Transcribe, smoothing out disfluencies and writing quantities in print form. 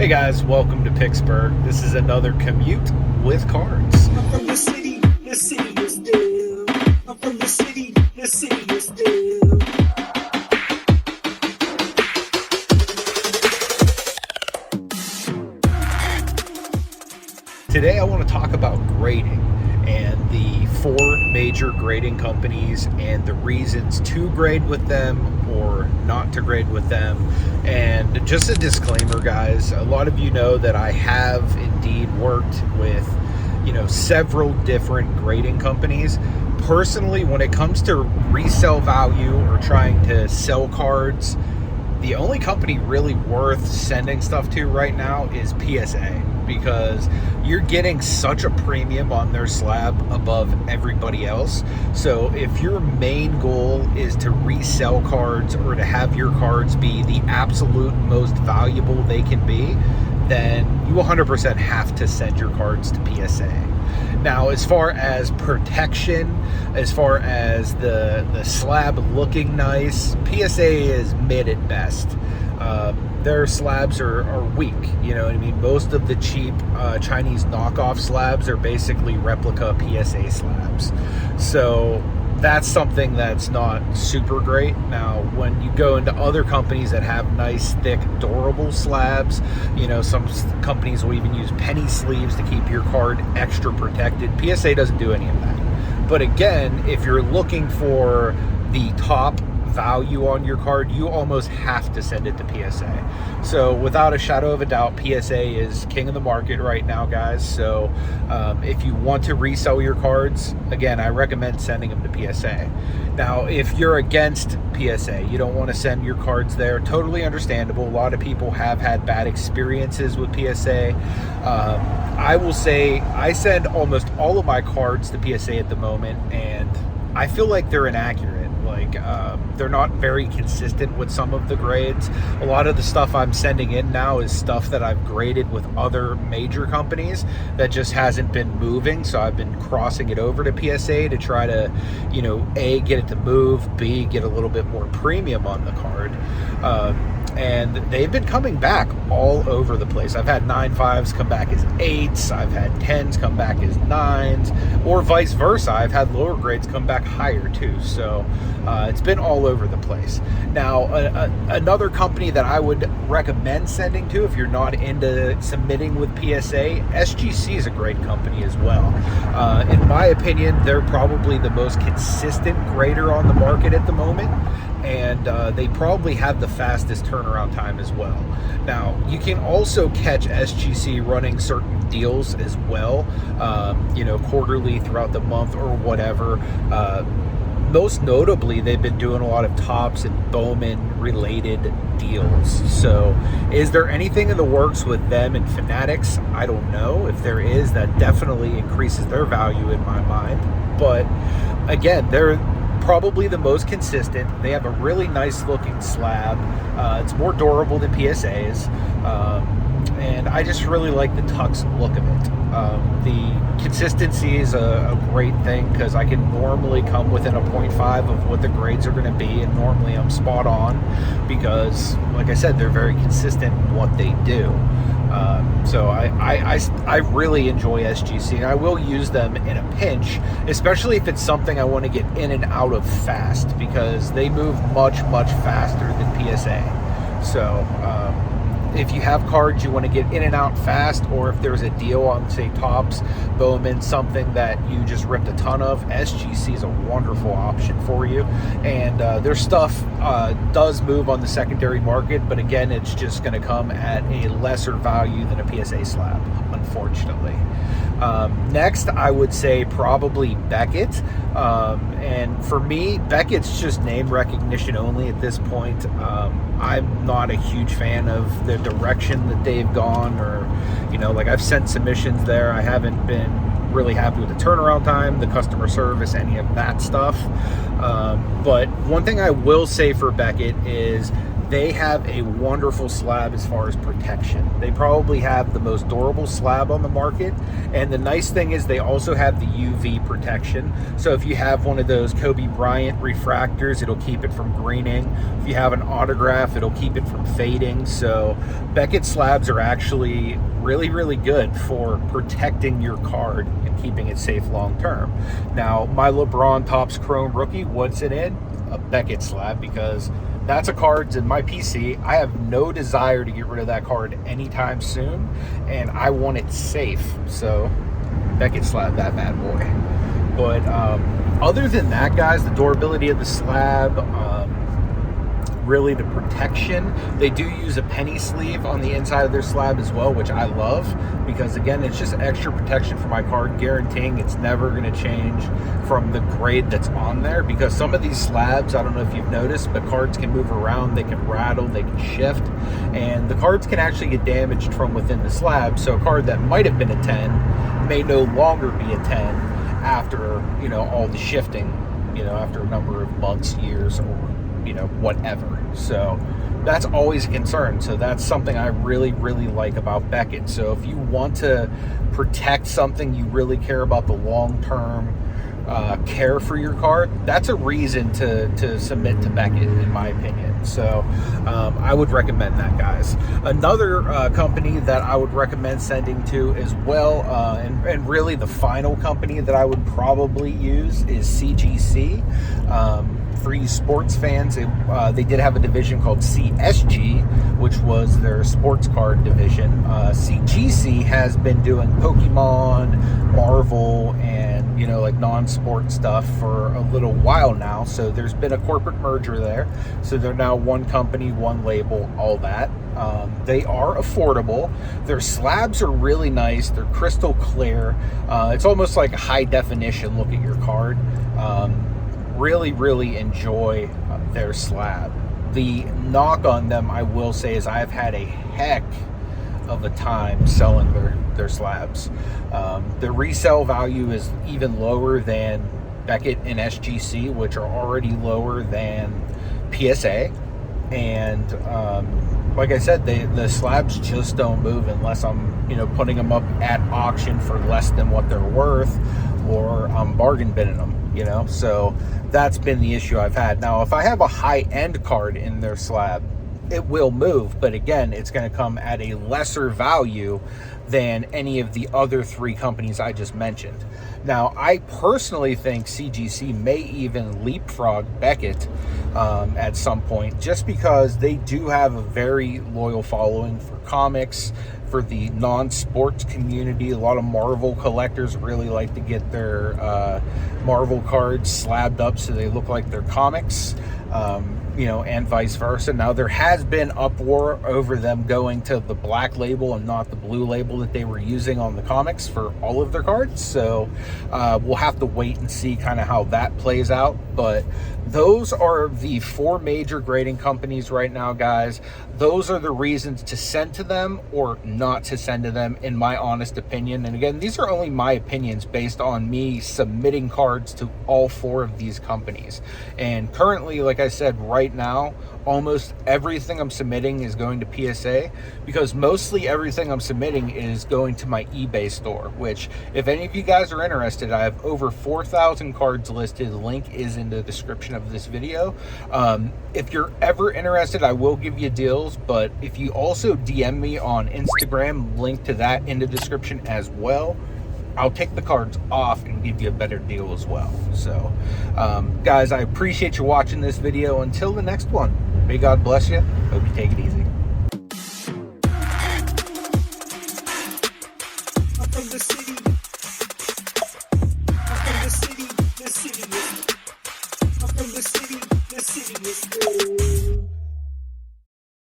Hey guys, welcome to Picksburgh. This is another commute with cards. I'm from the city is new. I'm from the city is new. Today I want to talk about grading and the 4 major grading companies and the reasons to grade with them or not to grade with them. And just a disclaimer, guys, a lot of you know that I have indeed worked with several different grading companies. Personally, when it comes to resale value or trying to sell cards, the only company really worth sending stuff to right now is PSA, because you're getting such a premium on their slab above everybody else. So if your main goal is to resell cards or to have your cards be the absolute most valuable they can be, then you 100% have to send your cards to PSA. Now, as far as protection, as far as the slab looking nice, PSA is mid at best. Their slabs are weak, you know what I mean? Most of the cheap Chinese knockoff slabs are basically replica PSA slabs. So that's something that's not super great. Now, when you go into other companies that have nice, thick, durable slabs, some companies will even use penny sleeves to keep your card extra protected. PSA doesn't do any of that. But again, if you're looking for the top value on your card, you almost have to send it to PSA. So without a shadow of a doubt, PSA is king of the market right now, guys. So if you want to resell your cards, again, I recommend sending them to PSA. Now, if you're against PSA, you don't want to send your cards there, totally understandable. A lot of people have had bad experiences with PSA. I will say I send almost all of my cards to PSA at the moment, and I feel like they're inaccurate. They're not very consistent with some of the grades. A lot of the stuff I'm sending in now is stuff that I've graded with other major companies that just hasn't been moving. So I've been crossing it over to PSA to try to, A, get it to move, B, get a little bit more premium on the card. And they've been coming back all over the place. I've had 9.5s come back as 8s. I've had 10s come back as 9s, or vice versa. I've had lower grades come back higher too. So it's been all over the place. Now, another company that I would recommend sending to if you're not into submitting with PSA, SGC is a great company as well. In my opinion, they're probably the most consistent grader on the market at the moment. And they probably have the fastest turnaround time as well. Now, you can also catch SGC running certain deals as well, quarterly throughout the month or whatever. Most notably, they've been doing a lot of Topps and Bowman related deals. So is there anything in the works with them and Fanatics? I don't know. If there is, that definitely increases their value in my mind. But again, they're probably the most consistent. They have a really nice looking slab. It's more durable than PSA's. And I just really like the Tux look of it. The consistency is a great thing, because I can normally come within a 0.5 of what the grades are going to be, and normally I'm spot on because, like I said, they're very consistent in what they do. So I really enjoy SGC, and I will use them in a pinch, especially if it's something I want to get in and out of fast, because they move much, much faster than PSA. So if you have cards you want to get in and out fast, or if there's a deal on, say, Topps, Bowman, something that you just ripped a ton of, SGC is a wonderful option for you. And their stuff does move on the secondary market, but again, it's just going to come at a lesser value than a PSA slab, unfortunately. Next, I would say probably Beckett. And for me, Beckett's just name recognition only at this point. I'm not a huge fan of the direction that they've gone, or, I've sent submissions there. I haven't been really happy with the turnaround time, the customer service, any of that stuff. But one thing I will say for Beckett is they have a wonderful slab as far as protection. They probably have the most durable slab on the market, and the nice thing is they also have the UV protection. So if you have one of those Kobe Bryant refractors, it'll keep it from greening. If you have an autograph, it'll keep it from fading. So Beckett slabs are actually really good for protecting your card and keeping it safe long term. Now, my LeBron Topps Chrome rookie, what's it in? A Beckett slab, because that's a card in my PC. I have no desire to get rid of that card anytime soon, and I want it safe. So Beckett slab that bad boy. But other than that, guys, the durability of the slab, really the protection. They do use a penny sleeve on the inside of their slab as well, which I love, because again, it's just extra protection for my card, guaranteeing it's never going to change from the grade that's on there. Because some of these slabs, I don't know if you've noticed, but cards can move around, they can rattle, they can shift, and the cards can actually get damaged from within the slab. So a card that might have been a 10 may no longer be a 10 after, you know, all the shifting, you know, after a number of months, years, or, you know, whatever. So that's always a concern. So that's something I really like about Beckett. So if you want to protect something, you really care about the long-term care for your card, that's a reason to submit to Beckett, in my opinion. So I would recommend that, guys. Another company that I would recommend sending to as well, and really the final company that I would probably use, is CGC. For you sports fans, they did have a division called CSG, which was their sports card division. CGC has been doing Pokemon, Marvel, and, you know, like non-sport stuff for a little while now. So there's been a corporate merger there. So they're now one company, one label, all that. They are affordable. Their slabs are really nice. They're crystal clear. It's almost like a high definition look at your card. Really enjoy their slab. The knock on them, I will say, is I've had a heck of a time selling their slabs. The resale value is even lower than Beckett and SGC, which are already lower than PSA. And like I said, the slabs just don't move unless I'm, you know, putting them up at auction for less than what they're worth, or I'm bargain binning them, you know. So that's been the issue I've had. Now, if I have a high-end card in their slab, it will move, but again, it's going to come at a lesser value than any of the other three companies I just mentioned. Now, I personally think CGC may even leapfrog Beckett at some point, just because they do have a very loyal following for comics, for the non-sports community. A lot of Marvel collectors really like to get their Marvel cards slabbed up so they look like they're comics. You know, and vice versa. Now, there has been uproar over them going to the black label and not the blue label that they were using on the comics for all of their cards. So we'll have to wait and see kind of how that plays out. But those are the four major grading companies right now, guys. Those are the reasons to send to them or not to send to them, in my honest opinion. And again, these are only my opinions based on me submitting cards to all four of these companies. And currently, like I said, right now, almost everything I'm submitting is going to PSA, because mostly everything I'm submitting is going to my eBay store, which, if any of you guys are interested, I have over 4,000 cards listed. The link is in the description of this video. If you're ever interested, I will give you deals, but if you also DM me on Instagram, link to that in the description as well, I'll take the cards off and give you a better deal as well. So guys, I appreciate you watching this video. Until the next one, may God bless you. Hope you take it easy. I'm from the city.